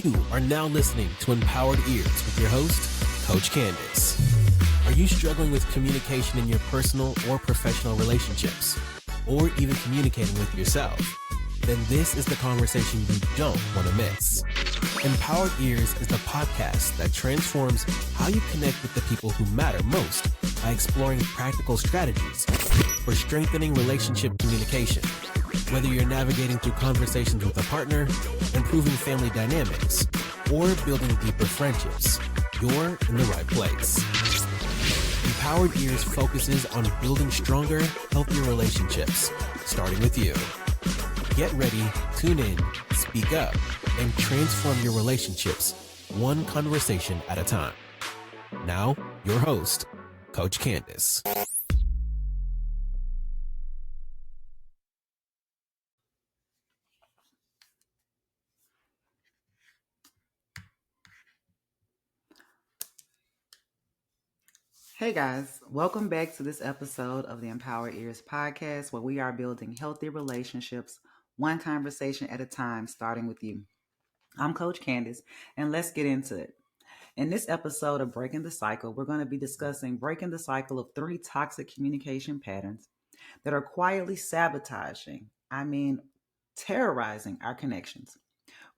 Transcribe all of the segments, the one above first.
You are now listening to Empowered Ears with your host, Coach Candace. Are you struggling with communication in your personal or professional relationships, or even communicating with yourself? Then this is the conversation you don't want to miss. Empowered Ears is the podcast that transforms how you connect with the people who matter most by exploring practical strategies for strengthening relationship communication. Whether you're navigating through conversations with a partner, improving family dynamics, or building deeper friendships, you're in the right place. Empowered Ears focuses on building stronger, healthier relationships, starting with you. Get ready, tune in, speak up, and transform your relationships one conversation at a time. Now, your host, Coach Candace. Hey guys, welcome back to this episode of the Empowered Ears podcast, where we are building healthy relationships, one conversation at a time, starting with you. I'm Coach Candace, and let's get into it. In this episode of Breaking the Cycle, we're going to be discussing breaking the cycle of 3 toxic communication patterns that are quietly sabotaging, terrorizing our connections.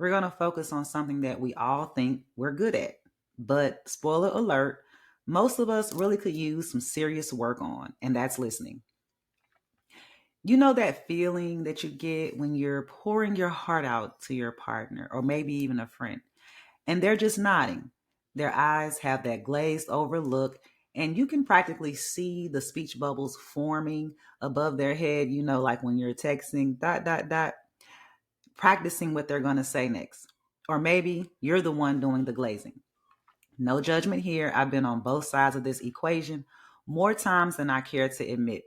We're going to focus on something that we all think we're good at, but spoiler alert, most of us really could use some serious work on, and that's listening. You know that feeling that you get when you're pouring your heart out to your partner or maybe even a friend, and they're just nodding. Their eyes have that glazed over look, and you can practically see the speech bubbles forming above their head, like when you're texting, ... practicing what they're going to say next. Or maybe you're the one doing the glazing. No judgment here. I've been on both sides of this equation more times than I care to admit.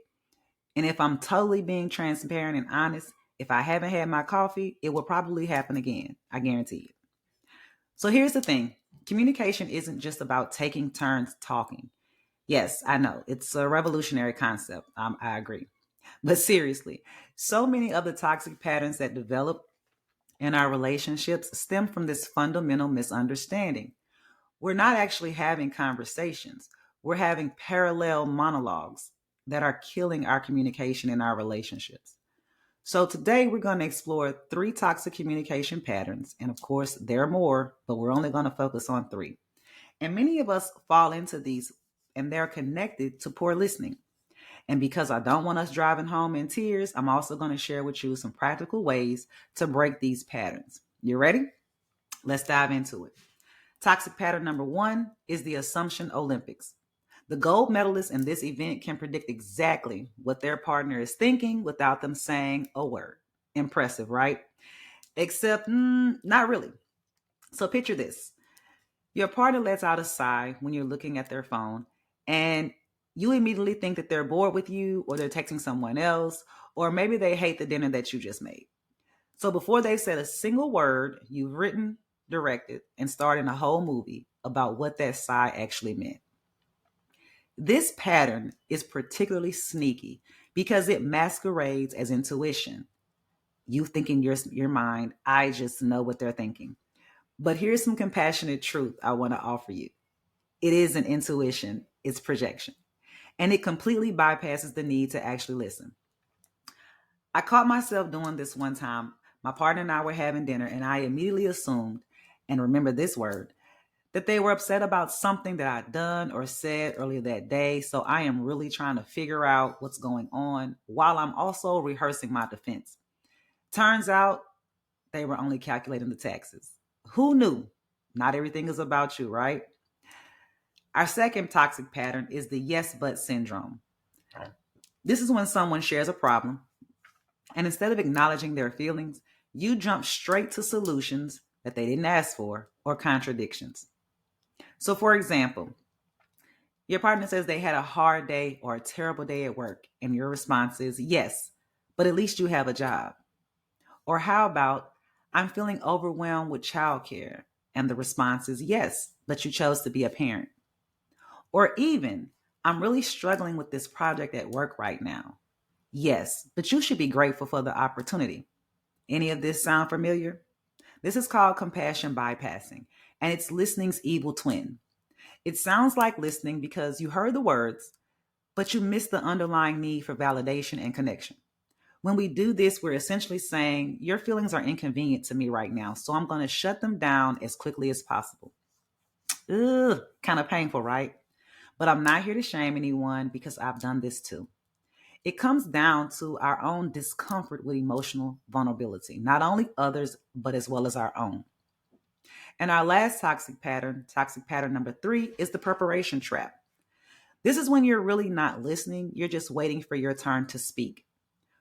And if I'm totally being transparent and honest, if I haven't had my coffee, it will probably happen again. I guarantee it. So here's the thing. Communication isn't just about taking turns talking. Yes, I know. It's a revolutionary concept. I agree. But seriously, so many of the toxic patterns that develop in our relationships stem from this fundamental misunderstanding. We're not actually having conversations. We're having parallel monologues that are killing our communication in our relationships. So today we're going to explore 3 toxic communication patterns. And of course, there are more, but we're only going to focus on 3. And many of us fall into these, and they're connected to poor listening. And because I don't want us driving home in tears, I'm also going to share with you some practical ways to break these patterns. You ready? Let's dive into it. Toxic pattern number 1 is the assumption Olympics. The gold medalists in this event can predict exactly what their partner is thinking without them saying a word. Impressive, right? Except, not really. So picture this. Your partner lets out a sigh when you're looking at their phone, and you immediately think that they're bored with you, or they're texting someone else, or maybe they hate the dinner that you just made. So before they said a single word, you've written, directed, and started a whole movie about what that sigh actually meant. This pattern is particularly sneaky because it masquerades as intuition. You think in your mind, I just know what they're thinking. But here's some compassionate truth I want to offer you. It isn't intuition, it's projection. And it completely bypasses the need to actually listen. I caught myself doing this one time. My partner and I were having dinner, and I immediately assumed, and remember this word, that they were upset about something that I'd done or said earlier that day. So I am really trying to figure out what's going on while I'm also rehearsing my defense. Turns out they were only calculating the taxes. Who knew? Not everything is about you, right? Our second toxic pattern is the yes but syndrome. This is when someone shares a problem, and instead of acknowledging their feelings, you jump straight to solutions that they didn't ask for or contradictions. So for example, your partner says they had a hard day or a terrible day at work, and your response is, yes, but at least you have a job. Or how about, I'm feeling overwhelmed with childcare, and the response is, yes, but you chose to be a parent. Or even, I'm really struggling with this project at work right now. Yes, but you should be grateful for the opportunity. Any of this sound familiar? This is called compassion bypassing, and it's listening's evil twin. It sounds like listening because you heard the words, but you missed the underlying need for validation and connection. When we do this, we're essentially saying, your feelings are inconvenient to me right now, so I'm going to shut them down as quickly as possible. Ugh, kind of painful, right? But I'm not here to shame anyone because I've done this too. It comes down to our own discomfort with emotional vulnerability, not only others, but as well as our own. And our last toxic pattern number 3, is the preparation trap. This is when you're really not listening, you're just waiting for your turn to speak.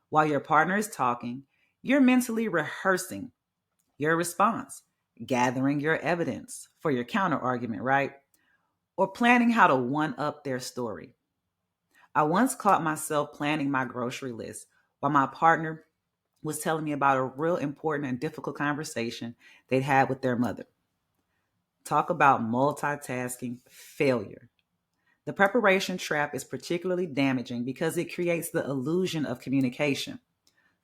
While your partner is talking, you're mentally rehearsing your response, gathering your evidence for your counter argument, right? Or planning how to one up their story. I once caught myself planning my grocery list while my partner was telling me about a real important and difficult conversation they'd had with their mother. Talk about multitasking failure. The preparation trap is particularly damaging because it creates the illusion of communication.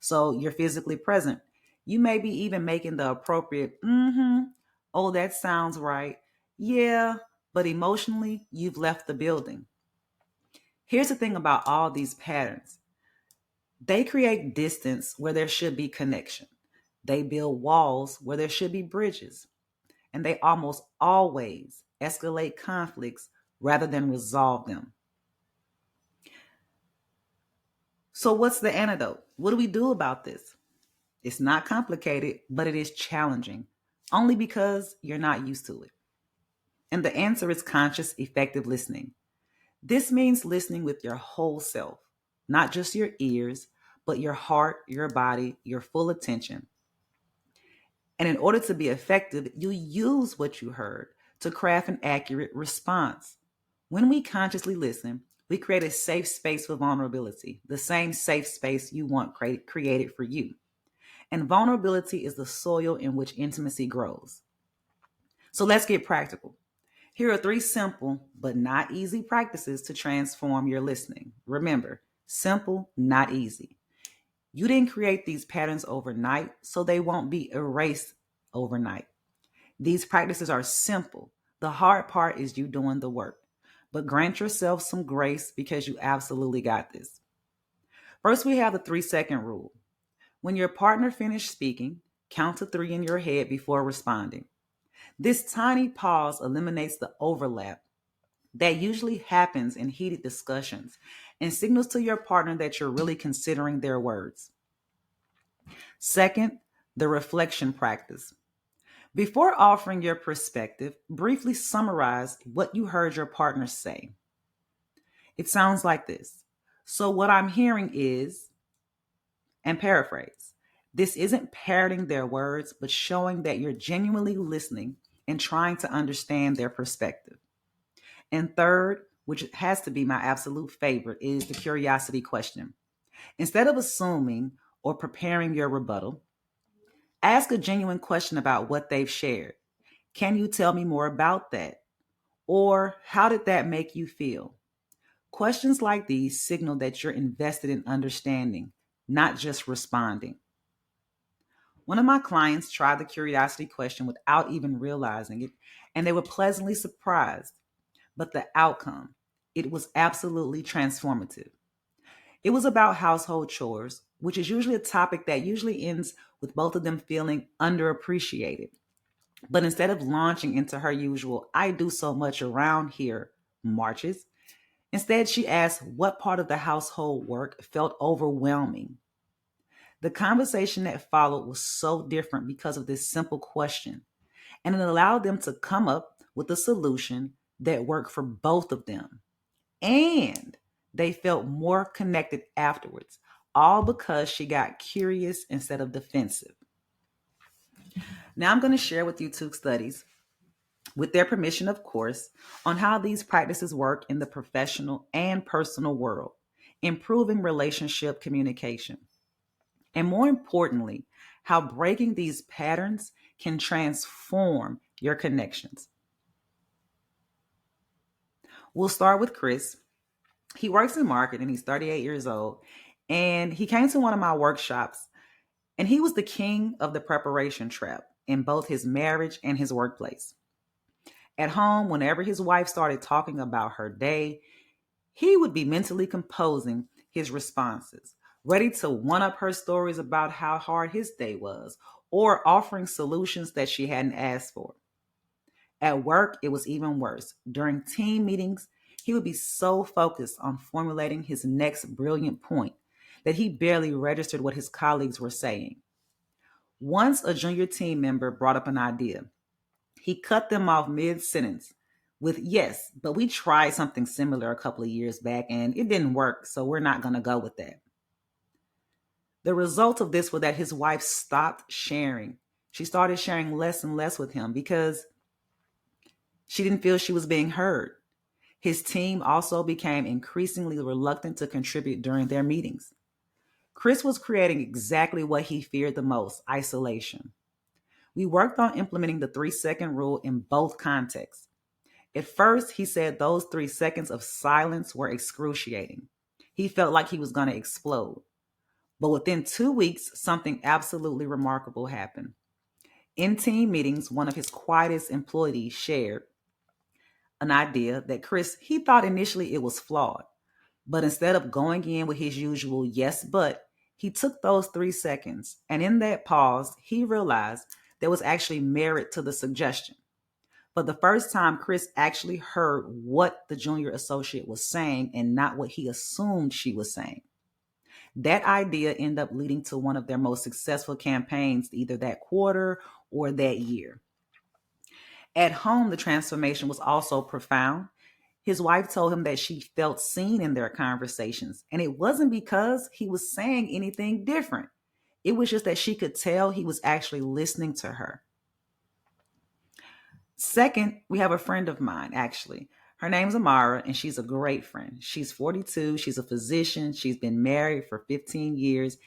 So you're physically present. You may be even making the appropriate, oh, that sounds right. Yeah, but emotionally, you've left the building. Here's the thing about all these patterns: they create distance where there should be connection, they build walls where there should be bridges, and they almost always escalate conflicts rather than resolve them. So, what's the antidote? What do we do about this? It's not complicated, but it is challenging, only because you're not used to it. And the answer is conscious, effective listening. This means listening with your whole self, not just your ears, but your heart, your body, your full attention. And in order to be effective, you use what you heard to craft an accurate response. When we consciously listen, we create a safe space for vulnerability, the same safe space you want created for you. And vulnerability is the soil in which intimacy grows. So let's get practical. Here are 3 simple but not easy practices to transform your listening. Remember, simple, not easy. You didn't create these patterns overnight, so they won't be erased overnight. These practices are simple. The hard part is you doing the work. But grant yourself some grace because you absolutely got this. First, we have the 3-second rule. When your partner finishes speaking, count to 3 in your head before responding. This tiny pause eliminates the overlap that usually happens in heated discussions and signals to your partner that you're really considering their words. Second, the reflection practice. Before offering your perspective, briefly summarize what you heard your partner say. It sounds like this. So what I'm hearing is, and paraphrase. This isn't parroting their words, but showing that you're genuinely listening and trying to understand their perspective. And third, which has to be my absolute favorite, is the curiosity question. Instead of assuming or preparing your rebuttal, ask a genuine question about what they've shared. Can you tell me more about that? Or how did that make you feel? Questions like these signal that you're invested in understanding, not just responding. One of my clients tried the curiosity question without even realizing it, and they were pleasantly surprised. But the outcome, it was absolutely transformative. It was about household chores, which is usually a topic that usually ends with both of them feeling underappreciated. But instead of launching into her usual, I do so much around here marches, instead she asked what part of the household work felt overwhelming. The conversation that followed was so different because of this simple question, and it allowed them to come up with a solution that worked for both of them. And they felt more connected afterwards, all because she got curious instead of defensive. Now I'm going to share with you 2 studies, with their permission, of course, on how these practices work in the professional and personal world, improving relationship communication. And more importantly, how breaking these patterns can transform your connections. We'll start with Chris. He works in marketing. He's 38 years old. And he came to one of my workshops, and he was the king of the preparation trap. in both his marriage and his workplace. At home, whenever his wife started talking about her day, he would be mentally composing his responses, ready to one up her stories about how hard his day was, or offering solutions that she hadn't asked for. At work, it was even worse. During team meetings, he would be so focused on formulating his next brilliant point that he barely registered what his colleagues were saying. Once a junior team member brought up an idea, he cut them off mid sentence with, "Yes, but we tried something similar a couple of years back and it didn't work, so we're not going to go with that." The result of this was that his wife stopped sharing. She started sharing less and less with him because she didn't feel she was being heard. His team also became increasingly reluctant to contribute during their meetings. Chris was creating exactly what he feared the most: isolation. We worked on implementing the 3-second rule in both contexts. At first, he said those 3 seconds of silence were excruciating. He felt like he was going to explode. But within 2 weeks, something absolutely remarkable happened. In team meetings, one of his quietest employees shared an idea that he thought initially it was flawed. But instead of going in with his usual "yes, but," he took those 3 seconds. And in that pause, he realized there was actually merit to the suggestion. For the first time, Chris actually heard what the junior associate was saying and not what he assumed she was saying. That idea ended up leading to one of their most successful campaigns either that quarter or that year. At home, the transformation was also profound. His wife told him that she felt seen in their conversations, and it wasn't because he was saying anything different. It was just that she could tell he was actually listening to her. Second, we have a friend of mine, actually. Her name's Amara, and she's a great friend. She's 42. She's a physician. She's been married for 15 years,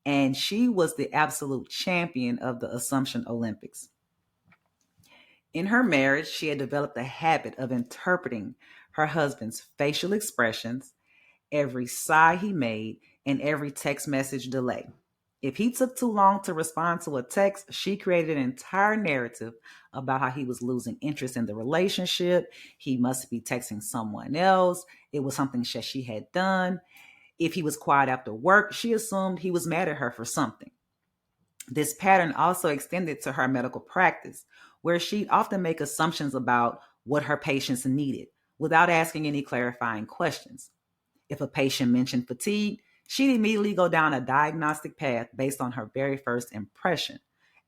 and she was the absolute champion of the Assumption Olympics. In her marriage, she had developed a habit of interpreting her husband's facial expressions, every sigh he made, and every text message delay. If he took too long to respond to a text, she created an entire narrative about how he was losing interest in the relationship. He must be texting someone else. It was something that she had done. If he was quiet after work, she assumed he was mad at her for something. This pattern also extended to her medical practice, where she'd often make assumptions about what her patients needed without asking any clarifying questions. If a patient mentioned fatigue, she'd immediately go down a diagnostic path based on her very first impression,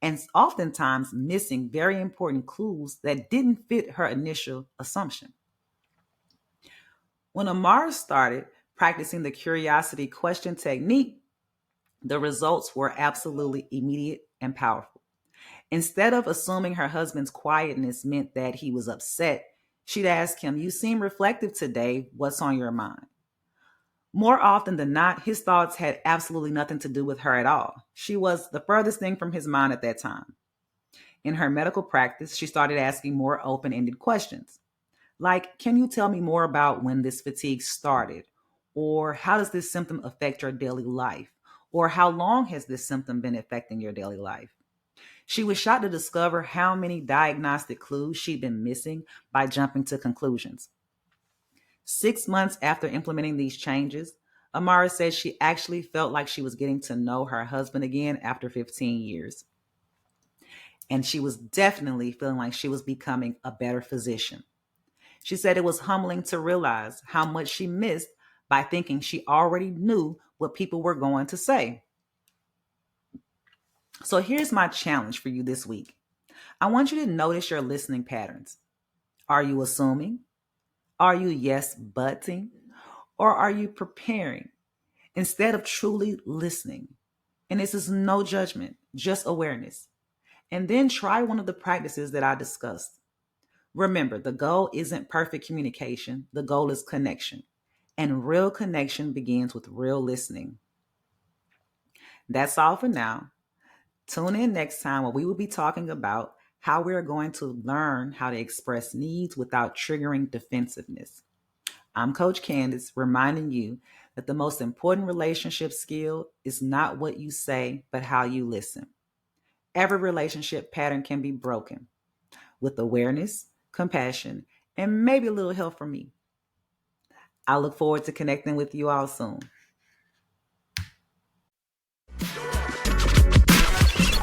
and oftentimes missing very important clues that didn't fit her initial assumption. When Amara started practicing the curiosity question technique, the results were absolutely immediate and powerful. Instead of assuming her husband's quietness meant that he was upset, she'd ask him, "You seem reflective today. What's on your mind?" More often than not, his thoughts had absolutely nothing to do with her at all. She was the furthest thing from his mind at that time. In her medical practice, she started asking more open-ended questions. Like, "Can you tell me more about when this fatigue started?" Or, "How does this symptom affect your daily life?" Or, "How long has this symptom been affecting your daily life?" She was shocked to discover how many diagnostic clues she'd been missing by jumping to conclusions. 6 months after implementing these changes, Amara said she actually felt like she was getting to know her husband again after 15 years. And she was definitely feeling like she was becoming a better physician. She said it was humbling to realize how much she missed by thinking she already knew what people were going to say. So here's my challenge for you this week. I want you to notice your listening patterns. Are you assuming? Are you yes butting? Or are you preparing instead of truly listening? And this is no judgment, just awareness. And then try one of the practices that I discussed. Remember, the goal isn't perfect communication. The goal is connection. And real connection begins with real listening. That's all for now. Tune in next time where we will be talking about how we are going to learn how to express needs without triggering defensiveness. I'm Coach Candace, reminding you that the most important relationship skill is not what you say, but how you listen. Every relationship pattern can be broken with awareness, compassion, and maybe a little help from me. I look forward to connecting with you all soon.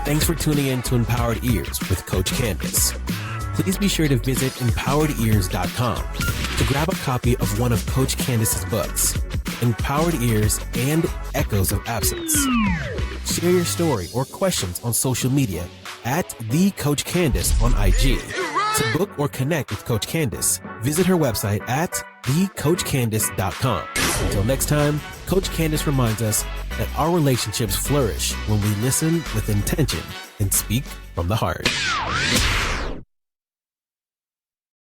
Thanks for tuning in to Empowered Ears with Coach Candace. Please be sure to visit empoweredears.com to grab a copy of one of Coach Candace's books, Empowered Ears and Echoes of Absence. Share your story or questions on social media at @TheCoachCandace on IG. To book or connect with Coach Candace, visit her website at thecoachcandace.com. Until next time, Coach Candace reminds us that our relationships flourish when we listen with intention and speak from the heart.